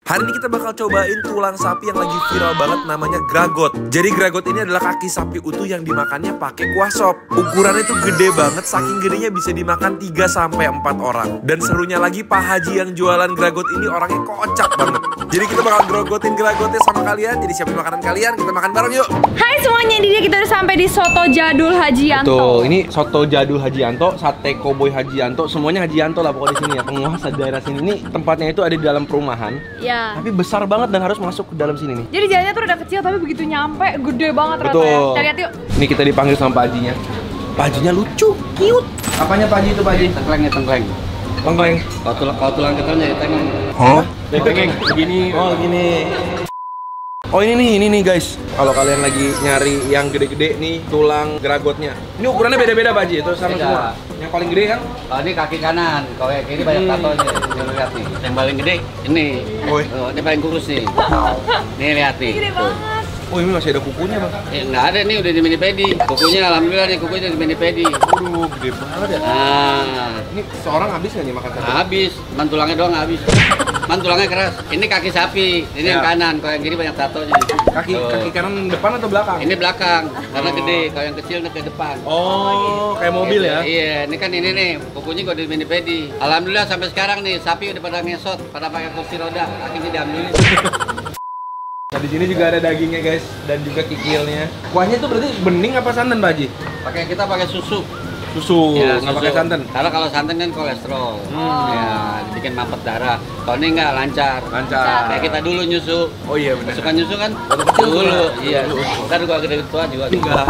Hari ini kita bakal cobain tulang sapi yang lagi viral banget, namanya gragot. Jadi gragot ini adalah kaki sapi utuh yang dimakannya pakai kuah sop. Ukurannya tuh gede banget, saking gedenya bisa dimakan 3-4 orang. Dan serunya lagi, Pak Haji yang jualan gragot ini orangnya kocak banget. Jadi kita bakal grogotin gragotnya sama kalian. Jadi siapin makanan kalian, kita makan bareng yuk. Hai semuanya, ini dia kita udah sampai di Soto Jadul Hajianto. Tuh, ini Soto Jadul Hajianto, Sate Koboi Hajianto, semuanya Hajianto lah pokoknya di sini ya. Penguasa daerah sini ini tempatnya itu ada di dalam perumahan. Ya. Tapi besar banget dan harus masuk ke dalam sini nih. Jadi jalannya tuh udah kecil tapi begitu nyampe gede banget ternyata ya. Betul. Kita lihat yuk. Ini kita dipanggil sama Pak Hajinya. Pak Hajinya lucu, cute. Apanya Pak Haji itu Pak Haji? Tengkleng. Tengkleng. Kalau tulang ketelnya jadi tengkleng. Hah? Begini. Oh gini. Oh ini nih guys. Kalau kalian lagi nyari yang gede-gede nih tulang gragotnya. Ini ukurannya beda-beda Pak Haji, itu sama Beda. semua. Yang paling gede kan? Oh, ini kaki kanan. Kalau yang kiri banyak tatonya. Nih, lihat nih. Yang paling gede ini. Woi. Oh, ini paling kurus nih. Nih lihat nih. Gede Tuh. banget. Oh ini masih ada kukunya Bang. Nggak ada nih, udah di mini pedi. Kukunya alhamdulillah nih, kukunya di mini pedi. Waduh, gede banget ya. Nah, Ini seorang habis nggak nih makan sate? habis. Mantulangnya doang habis. Mantulangnya keras. Ini kaki sapi. Ini yang Ya. kanan. Kalau yang kiri banyak tatonya. Kaki kanan depan atau belakang? Ini belakang. Karena gede. Kalau yang kecil nih ke depan. Oh, kayak mobil ya? Iya, ini kan ini nih, kukunya gue di mini pedi. Alhamdulillah sampai sekarang nih, sapi udah pada ngesot, pada pakai kursi roda, kakinya diambilin. Nah, di sini juga ada dagingnya guys dan juga kikilnya. Kuahnya tuh berarti bening apa santan Pak Haji? Kita pakai susu. Susu, Ya, nggak susu. pakai santan. Karena kalau santan kan kolesterol. Ya, bikin mampet darah. Kalau ini enggak lancar. Lancar. Kayak kita dulu nyusu. Oh iya benar. Suka nyusu kan? Waktu kecil Dulu. suka. Iya. Ntar gua gede tua juga. Enggak.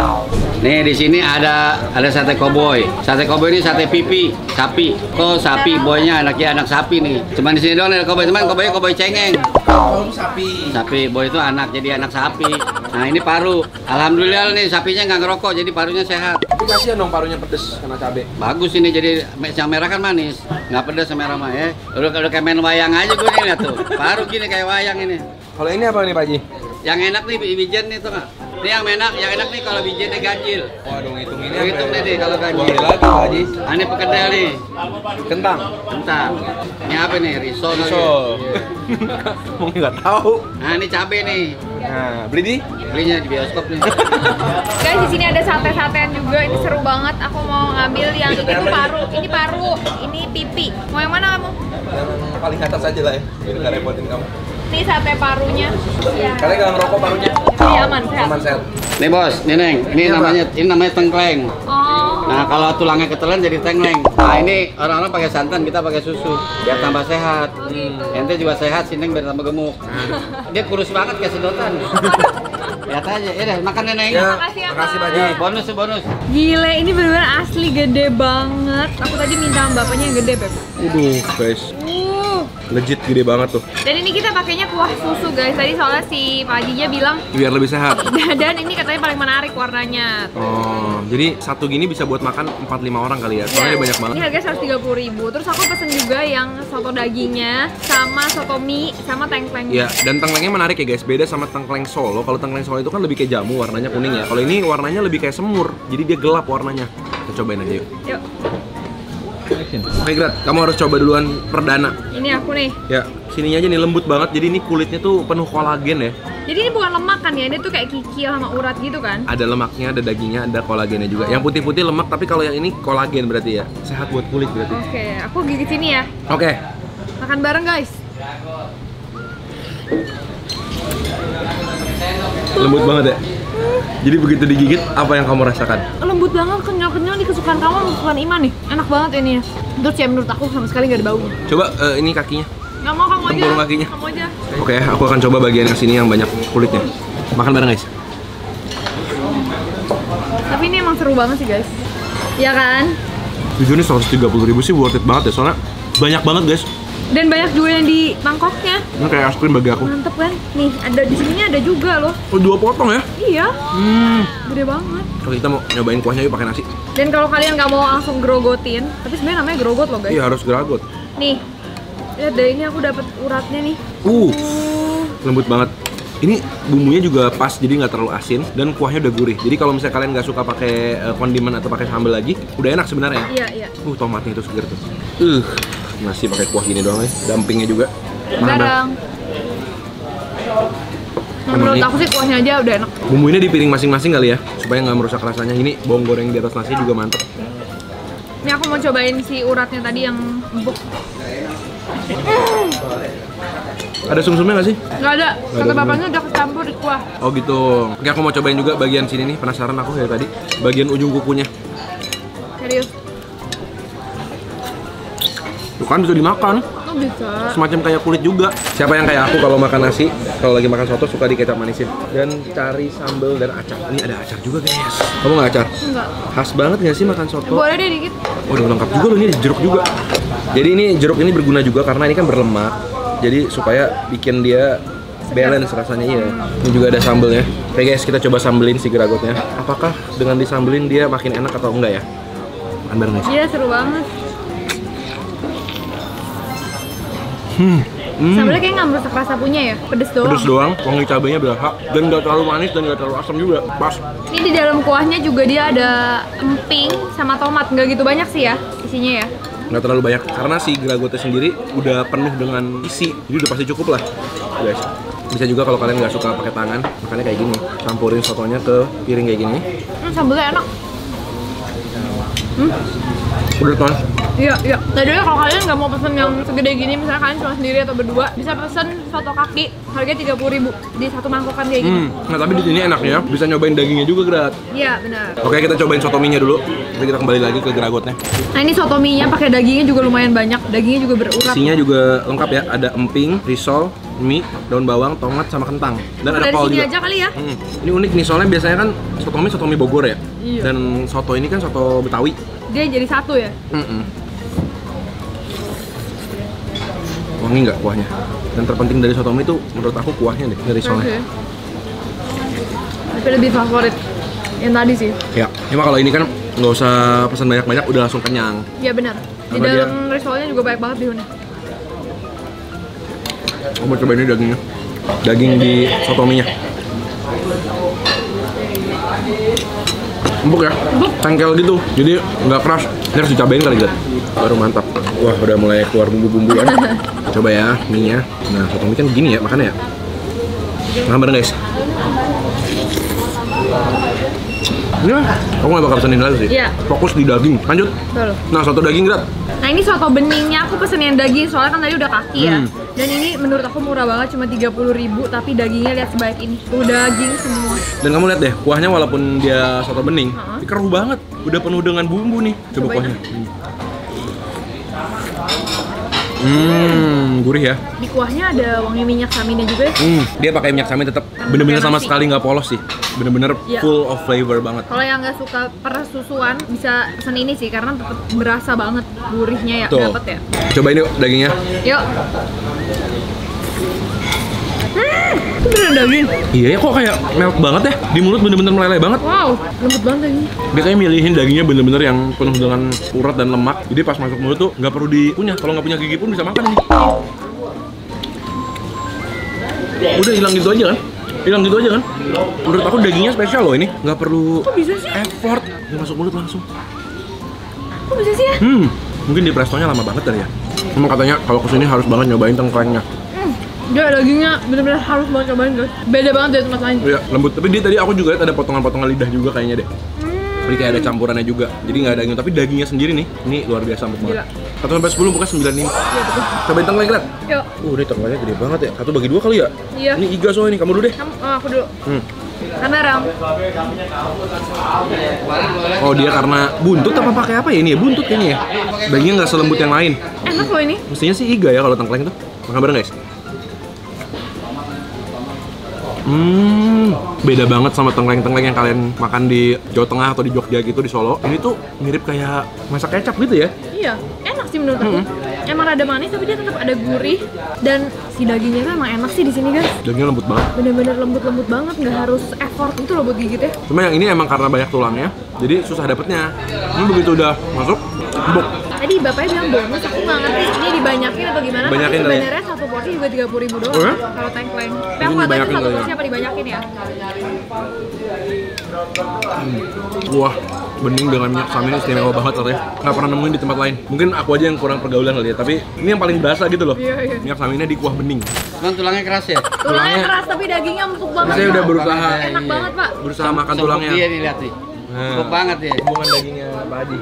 Nih di sini ada sate koboi. Sate koboi ini sate pipi sapi. Kok sapi boynya anaknya anak sapi nih. Cuman di sini doang ada koboi, cuman koboi cengeng. Oh, sapi. Sapi boy itu anak jadi anak sapi. Nah ini paru. Alhamdulillah nih sapinya nggak ngerokok jadi parunya sehat. Tapi kasihan dong parunya pedes kena cabe. Bagus ini jadi yang merah kan manis, nggak pedas yang merah mah ya. Udah kayak main wayang aja gue nih lihat tuh. Paru gini kayak wayang ini. Kalau ini apa nih Pak Haji? Yang enak nih bijen nih tuh nggak? Ini yang enak nih kalau bijennya ganjil. Waduh ngitung ini. Hitung deh kalau ganjil. Lagi Pak Haji. Ah, ini pekedel nih. Kentang. Bentar. Ini apa nih? Risol. lagi. Risol. Iya. Mau nggak tahu. Nah ini cabe nih. Nah, beli di? Belinya di bioskop nih. Guys, di sini ada sate-satean juga. Ini seru banget. Aku mau ngambil yang ini tuh paru. Ini paru, ini pipi. Mau yang mana kamu? Yang paling atas aja lah ya, biar nggak repotin kamu. Ini sate parunya. Ya. Kalian nggak ngerokok parunya? Ini aman, sehat. Aman sehat. Nih bos, nih Neng, ini namanya tengkleng. Oh. Nah kalau tulangnya ketelan jadi tengkleng. Nah ini orang-orang pakai santan, kita pakai susu biar tambah sehat. Ente juga sehat, si Neng biar tambah gemuk. Dia kurus banget kayak sedotan. Lihat aja, ya deh makan Neng. Ya, Makasih ya, makasih Pak Bang. Haji. Bonus. Gile, ini bener-bener asli gede banget. Aku tadi minta sama bapaknya yang gede, Beb. Guys, legit gede banget tuh. Dan ini kita pakainya kuah susu, guys. Tadi soalnya si Pak Hajinya bilang Biar lebih sehat. dan ini katanya paling menarik warnanya. Oh, jadi satu gini bisa buat makan 4-5 orang kali ya. Soalnya dia banyak banget. Ini harganya 130.000. Terus aku pesen juga yang soto dagingnya sama soto mie sama tengkleng. Ya, dan tengklengnya menarik ya guys. Beda sama tengkleng Solo. Kalau tengkleng Solo itu kan lebih kayak jamu, warnanya kuning ya. Kalau ini warnanya lebih kayak semur. Jadi dia gelap warnanya. Kita cobain aja yuk. Yuk, Oke, Grat, kamu harus coba duluan perdana. ini aku nih. Ya, sininya aja nih lembut banget. Jadi ini kulitnya tuh penuh kolagen ya. Jadi ini bukan lemak kan ya? Ini tuh kayak kikil sama urat gitu kan? Ada lemaknya, ada dagingnya, ada kolagennya juga. Yang putih-putih lemak, tapi kalau yang ini kolagen berarti ya. Sehat buat kulit berarti. Oke, aku gigit sini ya. Oke. Makan bareng, guys. Lembut banget ya. Jadi begitu digigit, apa yang kamu rasakan? Lembut banget, kenyal-kenyal. Di kesukaan kamu, kesukaan Iman nih. Enak banget ini. Terus ya menurut aku sama sekali gak ada baunya. Coba ini kakinya. Gak mau, kamu aja. Tempurung kakinya. Kamu aja. Oke, aku akan coba bagian yang sini yang banyak kulitnya. Makan bareng guys. Tapi ini emang seru banget sih, guys. Ya kan? Jujur nih 130.000 sih worth it banget ya, soalnya banyak banget guys. Dan banyak juga yang di mangkoknya. Ini kayak es krim bagi aku. Mantep kan? Nih, ada di sini ada juga loh. Oh, 2 potong ya? Iya. Gede banget. Oke, kita mau nyobain kuahnya yuk pakai nasi. Dan kalau kalian nggak mau langsung grogotin, tapi sebenarnya namanya grogot loh, guys. Iya, harus gragot. Nih. Lihat deh, ini aku dapat uratnya nih. Lembut banget. Ini bumbunya juga pas, jadi nggak terlalu asin dan kuahnya udah gurih. Jadi kalau misalnya kalian nggak suka pakai kondimen atau pakai sambal lagi, udah enak sebenarnya. Iya, iya. Tomatnya itu seger tuh. Nasi pakai kuah gini doang ya, dampingnya juga. Makan Bareng. Menurut aku sih kuahnya aja udah enak. Bumbunya di piring masing-masing kali ya, supaya nggak merusak rasanya. Ini bawang goreng di atas nasi juga mantep. Ini aku mau cobain si uratnya tadi yang empuk. Ada sum-sumnya nggak sih? Nggak ada, Nggak kata ada bapaknya udah kecampur di kuah. Oh gitu. Oke, aku mau cobain juga bagian sini nih, penasaran aku dari tadi. Bagian ujung kukunya. Serius. Tuh kan bisa dimakan. Oh bisa. Semacam kayak kulit juga. Siapa yang kayak aku kalau makan nasi, kalau lagi makan soto suka dikecap manisin. Dan cari sambal dan acar. Ini ada acar juga guys. Kamu nggak acar? Enggak. Khas banget nggak sih makan soto? Boleh deh dikit. Oh, udah lengkap juga loh, ini ada jeruk juga. Jadi ini jeruk ini berguna juga karena ini kan berlemak. Jadi supaya bikin dia balance rasanya iya. Ini juga ada sambelnya. Oke guys, kita coba sambelin si gragotnya. Apakah dengan disambelin dia makin enak atau enggak ya? Makan bareng guys. Iya seru banget. Sambelnya kayak nggak merusak rasa punya ya, pedes doang. Pedes doang, wangi cabenya berasa dan nggak terlalu manis dan nggak terlalu asam juga. Pas. Ini di dalam kuahnya juga dia ada emping sama tomat, nggak gitu banyak sih ya isinya ya. Nggak terlalu banyak karena si gragotnya sendiri udah penuh dengan isi, jadi udah pasti cukup lah guys. Bisa juga kalau kalian nggak suka pakai tangan, makannya kayak gini, campurin sotonya ke piring kayak gini. Sambelnya enak. Udah tuan. Iya, iya. Nah dulu kalau kalian nggak mau pesen yang segede gini, misalnya kalian cuma sendiri atau berdua, bisa pesen soto kaki, harganya 30.000 di satu mangkokan kayak gini. Nah tapi di sini enaknya bisa nyobain dagingnya juga Grat. Iya benar. Oke, kita cobain soto mie-nya dulu. Nanti kita kembali lagi ke gragotnya. Nah ini soto mie-nya pakai dagingnya juga lumayan banyak, dagingnya juga berurat. Isinya juga lengkap ya, ada emping, risol, mie, daun bawang, tomat, sama kentang. Dan ada Dari kol sini juga. aja kali ya. Ini unik nih, soalnya biasanya kan soto mie Bogor ya. Iya. Dan soto ini kan soto Betawi. Dia jadi satu ya. Wangi nggak kuahnya? Dan terpenting dari soto mie itu menurut aku kuahnya deh, dari risolnya. Oke. Tapi lebih favorit yang tadi sih. Ya, cuma kalau ini kan nggak usah pesan banyak-banyak, udah langsung kenyang. Iya benar. Di Karena dalam risolnya juga banyak banget bihunnya. Aku mau coba ini dagingnya. Daging di soto mie-nya. Empuk ya? Empuk. Tengkel gitu, jadi nggak keras. Ini harus dicabain kali Grat. Baru mantap. Wah, udah mulai keluar bumbu-bumbu kan. Coba ya mie-nya. Nah, soto mie kan gini ya makannya ya. Makan bareng guys. Ini aku nggak bakal pesenin lagi sih. Iya. Fokus di daging. Lanjut. Betul. Nah, soto daging Grat. Nah ini soto beningnya aku pesen yang daging soalnya kan tadi udah kaki ya. Dan ini menurut aku murah banget, cuma 30.000 tapi dagingnya lihat sebanyak ini. Tuh daging semua. Dan kamu lihat deh, kuahnya walaupun dia soto bening, tapi keruh banget. Udah penuh dengan bumbu nih. Coba Cobain. kuahnya. Gurih ya. Di kuahnya ada wangi minyak saminnya juga ya. Dia pakai minyak samin tetap bener-bener sama nasi. sekali nggak polos sih. Bener-bener Iya. full of flavor banget. Kalau yang nggak suka persusuan bisa pesen ini sih karena tetap berasa banget gurihnya ya, Tuh. dapet ya. Cobain yuk dagingnya. Yuk. Itu beneran daging. Iya ya, kok kayak melt banget ya. Di mulut bener-bener meleleh banget. Wow, lembut banget dagingnya. Biasanya milihin dagingnya bener-bener yang penuh dengan urat dan lemak. Jadi pas masuk mulut tuh nggak perlu dikunyah. Kalau nggak punya gigi pun bisa makan nih. Udah hilang gitu aja kan? Hilang gitu aja kan? Menurut aku dagingnya spesial loh ini. Nggak perlu Kok bisa sih? effort. Dia masuk mulut langsung. Kok bisa sih ya? Mungkin di prestonya lama banget kali ya. Emang katanya kalau kesini harus banget nyobain tengklengnya. Dia dagingnya bener-bener harus banget cobain guys. Beda banget dari tempat lain. Iya, lembut. Tapi dia tadi aku juga lihat ada potongan-potongan lidah juga kayaknya deh. Jadi kayak ada campurannya juga. Jadi nggak ada daging, tapi dagingnya sendiri nih. Ini luar biasa empuk banget. 1 sampai 10 pokoknya 9 nih. Iya betul. Cobain tengkleng Grat. Yuk. Ini tengklengnya gede banget ya. 1 bagi 2 kali ya? Iya. Ini iga soalnya nih. Kamu dulu deh. Aku dulu. Kamera. Oh, dia karena buntut apa pakai apa ya ini ya? Buntut kayaknya ya. Dagingnya nggak selembut yang lain. Enak loh ini. Mestinya sih iga ya kalau tengkleng tuh. Makan bareng guys. Beda banget sama tengkleng-tengkleng yang kalian makan di Jawa Tengah atau di Jogja gitu, di Solo. Ini tuh mirip kayak masak kecap gitu ya. Iya, enak sih menurut aku. Emang rada manis tapi dia tetap ada gurih dan si dagingnya tuh emang enak sih di sini guys. Dagingnya lembut banget. Bener-bener lembut-lembut banget, nggak harus effort gitu loh buat gigit ya. Cuma yang ini emang karena banyak tulangnya, jadi susah dapetnya. Ini begitu udah masuk, empuk. Tadi bapaknya bilang bonus, aku nggak ngerti ini dibanyakin atau gimana. Banyakin tapi kali ya? sebenarnya satu porsi juga 30.000 doang Oh ya? kalau tengkleng. Tapi Ini aku nggak tahu itu dibanyakin satu kali ya? porsi apa dibanyakin ya. Wah, Bening dengan minyak sami ini istimewa banget katanya. Nggak pernah nemuin di tempat lain. Mungkin aku aja yang kurang pergaulan kali ya, tapi ini yang paling berasa gitu loh. Iya. Minyak saminya di kuah bening. Kan tulangnya keras ya? Tulangnya keras tapi dagingnya empuk banget. Saya udah Pak. berusaha Enak banget, Pak. berusaha makan tulangnya. Dia nih lihat nih. Empuk banget ya. Hubungan dagingnya Pak Haji.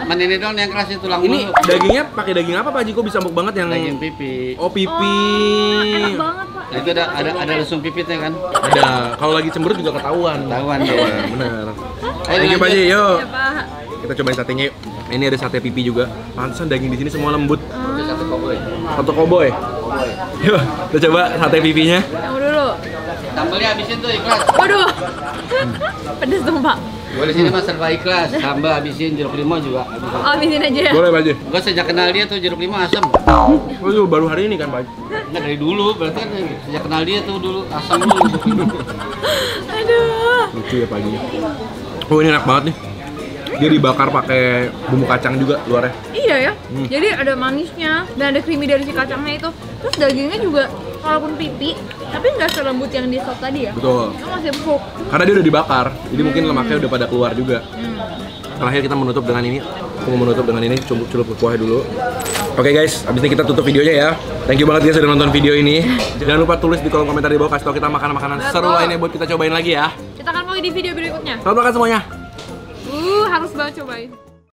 Man ini doang yang keras itu tulang Ini dulu. dagingnya pakai daging apa Pak Haji? Kok bisa empuk banget yang Daging pipi. Oh, pipi. Enak banget, Pak. Nah, itu ada lesung pipitnya kan? Ada. Kalau lagi cemberut juga ketahuan. Tahuan ya. Iya, benar. Ayo, Thank you Pak Haji, yuk. Ya, Pak. Kita cobain satenya yuk. Ini ada sate pipi juga. Pantesan daging di sini semua lembut. Satu koboi. Sate koboi. Yuk, kita coba sate pipinya. Yang dulu. Sambelnya habisin tuh ikhlas. Waduh. Pedes dong, Pak. Gua di sini mah serba ikhlas. Sambal habisin, jeruk limau juga. Oh, habisin aja ya. Boleh Pak Haji. Gua sejak kenal dia tuh jeruk limau asam. Oh, itu baru hari ini kan Pak Haji. Enggak dari dulu, berarti kan sejak kenal dia tuh dulu asam dulu jeruk limau. Aduh. Lucu ya Pak Haji. Oh, ini enak banget nih. Dia dibakar pakai bumbu kacang juga luarnya. Iya ya. Jadi ada manisnya dan ada creamy dari si kacangnya itu. Terus dagingnya juga walaupun pipi, tapi nggak selembut yang di sop tadi ya. Betul. Itu masih empuk. Karena dia udah dibakar, jadi mungkin lemaknya udah pada keluar juga. Terakhir kita menutup dengan ini. Aku mau menutup dengan ini, celup ke kuahnya dulu. Oke guys, abis ini kita tutup videonya ya. Thank you banget ya sudah nonton video ini. Jangan lupa tulis di kolom komentar di bawah, kasih tau kita makanan-makanan seru lainnya buat kita cobain lagi ya. Kita akan mulai di video berikutnya. Selamat makan semuanya. Harus banget cobain.